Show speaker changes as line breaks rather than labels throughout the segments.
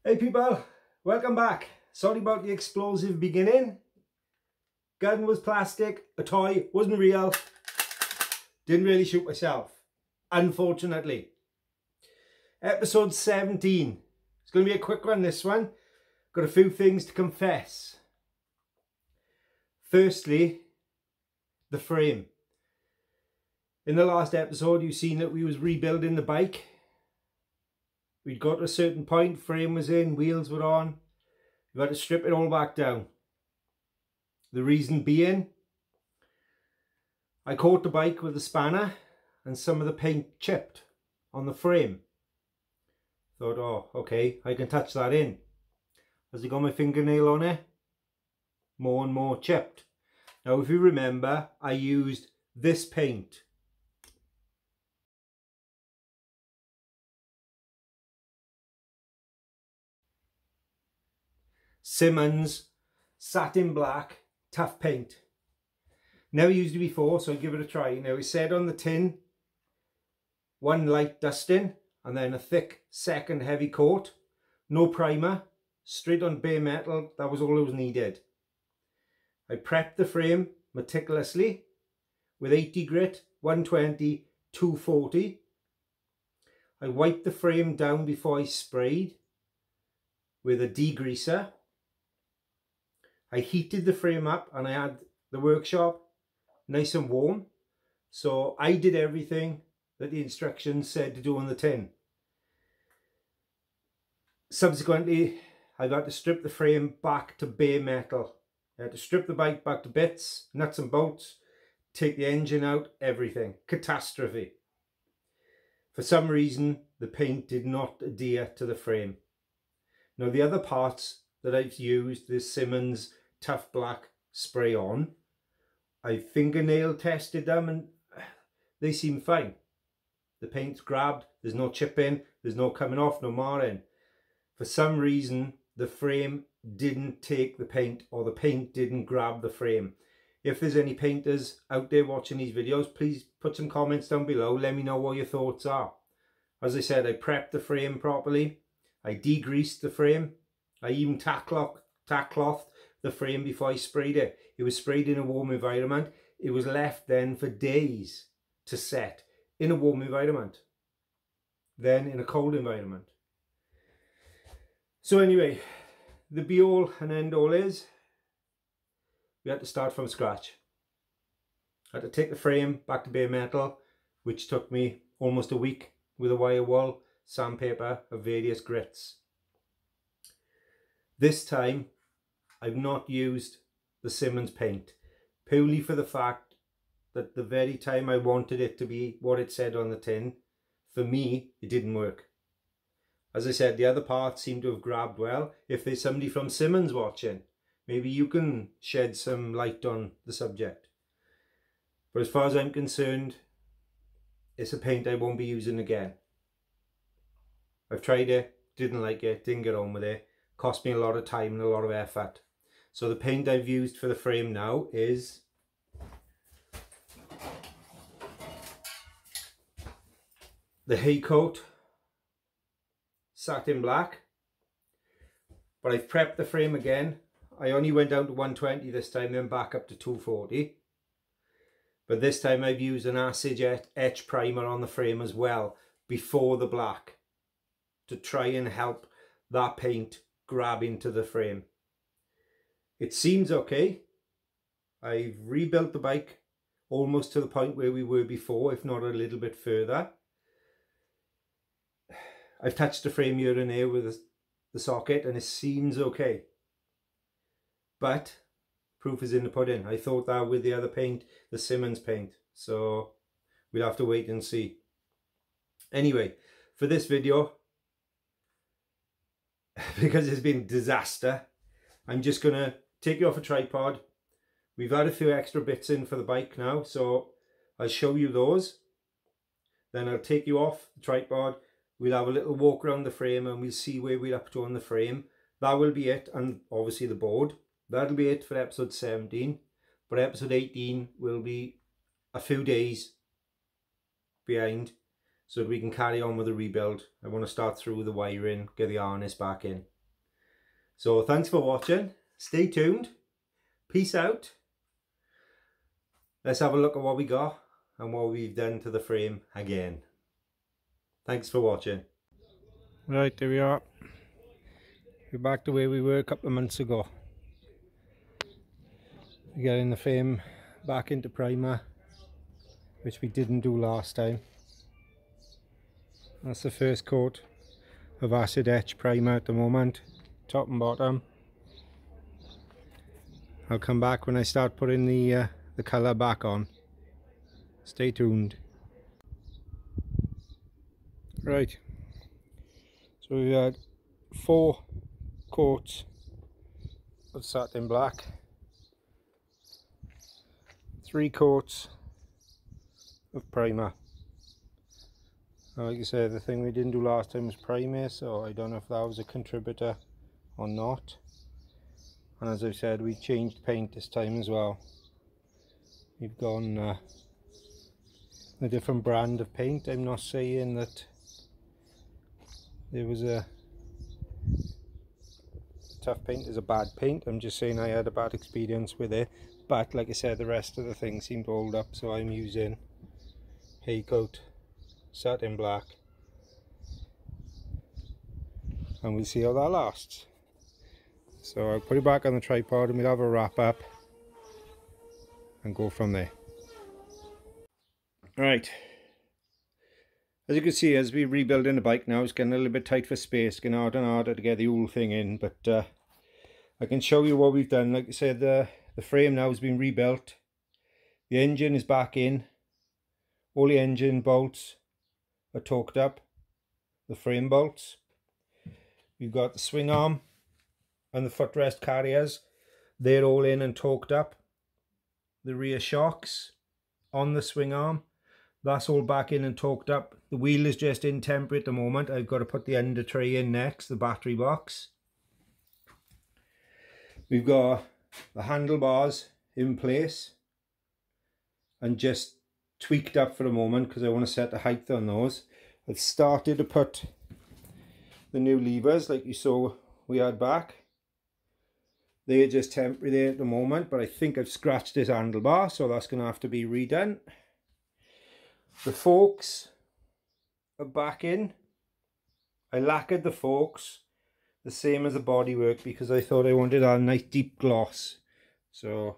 Hey people, welcome back. Sorry about the explosive beginning. Gun was plastic, a toy, wasn't real. Didn't really shoot myself, unfortunately. Episode 17. It's going to be a quick one, this one. Got a few things to confess. Firstly, the frame. In the last episode, you've seen that we was rebuilding the bike. We'd got to a certain point, frame was in, wheels were on. We had to strip it all back down. The reason being, I caught the bike with a spanner and some of the paint chipped on the frame. Thought, oh, okay, I can touch that in. As I got my fingernail on it, more and more chipped. Now, if you remember, I used this paint. Simmons Satin Black Tough Paint. Never used it before, so I'll give it a try. Now, it said on the tin, one light dusting and then a thick second heavy coat. No primer, straight on bare metal. That was all that was needed. I prepped the frame meticulously with 80 grit, 120, 240. I wiped the frame down before I sprayed with a degreaser. I heated the frame up and I had the workshop nice and warm. So I did everything that the instructions said to do on the tin. Subsequently, I've had to strip the frame back to bare metal. I had to strip the bike back to bits, nuts and bolts, take the engine out, everything. Catastrophe. For some reason, the paint did not adhere to the frame. Now, the other parts that I've used, this Simmons Tough Black spray on, I fingernail tested them and they seem fine. The paint's grabbed, there's no chipping, there's no coming off, no marring. For some reason, the frame didn't take the paint, or the paint didn't grab the frame. If there's any painters out there watching these videos, please put some comments down below. Let me know what your thoughts are. As I said, I prepped the frame properly. I degreased the frame. I even tack clothed the frame before I sprayed it. It was sprayed in a warm environment. It was left then for days to set in a warm environment, then in a cold environment. So anyway, the be all and end all is we had to start from scratch. I had to take the frame back to bare metal, which took me almost a week with a wire wool, sandpaper of various grits. This time I've not used the Simmons paint, purely for the fact that the very time I wanted it to be what it said on the tin, for me it didn't work. As I said, the other parts seem to have grabbed well. If there's somebody from Simmons watching, maybe you can shed some light on the subject. But as far as I'm concerned, it's a paint I won't be using again. I've tried it, didn't like it, didn't get on with it. Cost me a lot of time and a lot of effort. So the paint I've used for the frame now is the Haycoat Satin Black. But I've prepped the frame again. I only went down to 120 this time, then back up to 240. But this time I've used an acid etch primer on the frame as well, before the black, to try and help that paint grab into the frame. It seems okay. I've rebuilt the bike almost to the point where we were before, if not a little bit further. I've touched the frame here and there with the socket and it seems okay. But proof is in the pudding. I thought that with the other paint, the Simmons paint. So we'll have to wait and see. Anyway, for this video, because it's been a disaster, I'm just going to take you off a tripod. We've had a few extra bits in for the bike now, so I'll show you those. Then I'll take you off the tripod. We'll have a little walk around the frame and we'll see where we're up to on the frame. That will be it, and obviously the board. That'll be it for episode 17. But episode 18 will be a few days so that we can carry on with the rebuild. I want to start through the wiring, get the harness back in. So thanks for watching. Stay tuned. Peace out. Let's have a look at what we got and what we've done to the frame again. Thanks for watching. Right, there we are. We're back to where we were a couple of months ago. We're getting the frame back into primer, which we didn't do last time. That's the first coat of acid etch primer at the moment, top and bottom. I'll come back when I start putting the colour back on. Stay tuned. Right, so we had 4 coats of satin black, 3 coats of primer. Like I said, the thing we didn't do last time was primer, so I don't know if that was a contributor or not. And as I said, we changed paint this time as well. We've gone a different brand of paint. I'm not saying that there was a tough paint is a bad paint. I'm just saying I had a bad experience with it. But like I said, the rest of the thing seemed to hold up, so I'm using Haycoat satin black, and we'll see how that lasts. So I'll put it back on the tripod and we'll have a wrap up and go from there. Right, as you can see, as we're rebuilding the bike now, it's getting a little bit tight for space, getting harder and harder to get the whole thing in, but I can show you what we've done. Like I said, the frame now has been rebuilt, the engine is back in, all the engine bolts are torqued up, the frame bolts. We've got the swing arm and the footrest carriers, they're all in and torqued up. The rear shocks on the swing arm, that's all back in and torqued up. The wheel is just in temporary at the moment. I've got to put the under tray in next, the battery box. We've got the handlebars in place and just tweaked up for a moment because I want to set the height on those. I've started to put the new levers like you saw we had back. They're just temporary there at the moment, but I think I've scratched this handlebar, so that's going to have to be redone. The forks are back in. I lacquered the forks the same as the bodywork because I thought I wanted a nice deep gloss. So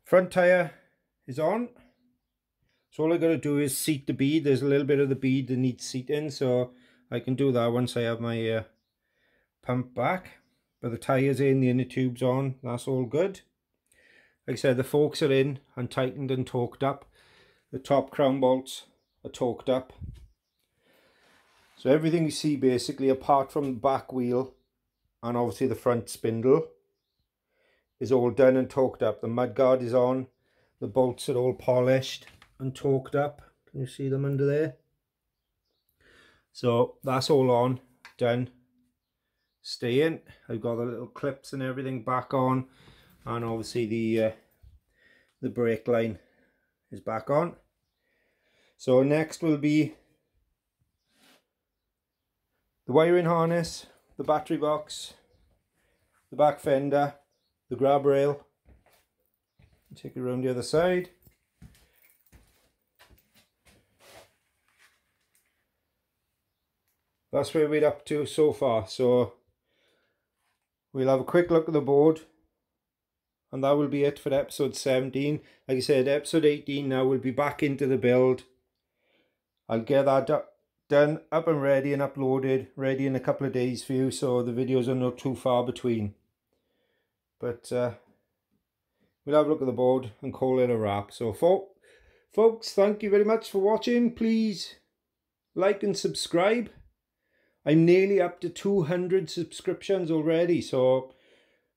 front tyre is on, so all I got to do is seat the bead. There's a little bit of the bead that needs seating, so I can do that once I have my pump back. But the tyres in, the inner tube's on, that's all good. Like I said, the forks are in and tightened and torqued up. The top crown bolts are torqued up. So everything you see basically, apart from the back wheel and obviously the front spindle, is all done and torqued up. The mudguard is on. The bolts are all polished and torqued up. Can you see them under there? So that's all on, done, staying. I've got the little clips and everything back on, and obviously the brake line is back on. So next will be the wiring harness, the battery box, the back fender, the grab rail. Take it around the other side. That's where we're up to so far. So we'll have a quick look at the board, and that will be it for episode 17. Like I said, episode 18 now will be back into the build. I'll get that done, up and ready and uploaded, ready in a couple of days for you, so the videos are not too far between. But we'll have a look at the board and call it a wrap. So folks, thank you very much for watching. Please like and subscribe. I'm nearly up to 200 subscriptions already, so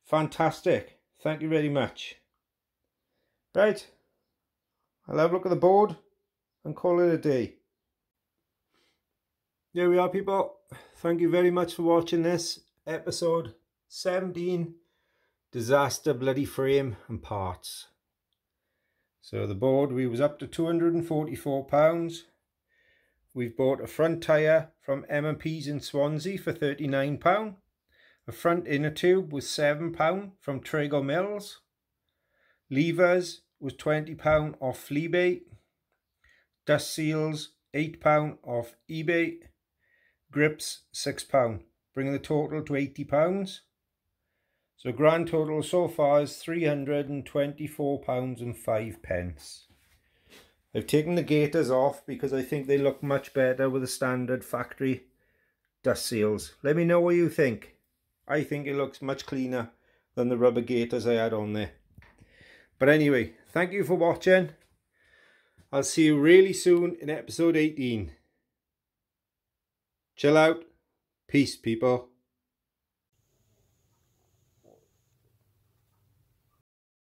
fantastic. Thank you very much. Right, I'll have a look at the board and call it a day. There we are, people. Thank you very much for watching this episode 17, disaster bloody frame and parts. So the board, we was up to £244. We've bought a front tyre from M&P's in Swansea for £39. A front inner tube was £7 from Traeger Mills. Levers was £20 off Fleabay. Dust seals £8 off eBay. Grips £6, bringing the total to £80. So grand total so far is £324.05. I've taken the gaiters off because I think they look much better with the standard factory dust seals. Let me know what you think. I think it looks much cleaner than the rubber gaiters I had on there. But anyway, thank you for watching. I'll see you really soon in episode 18. Chill out. Peace, people.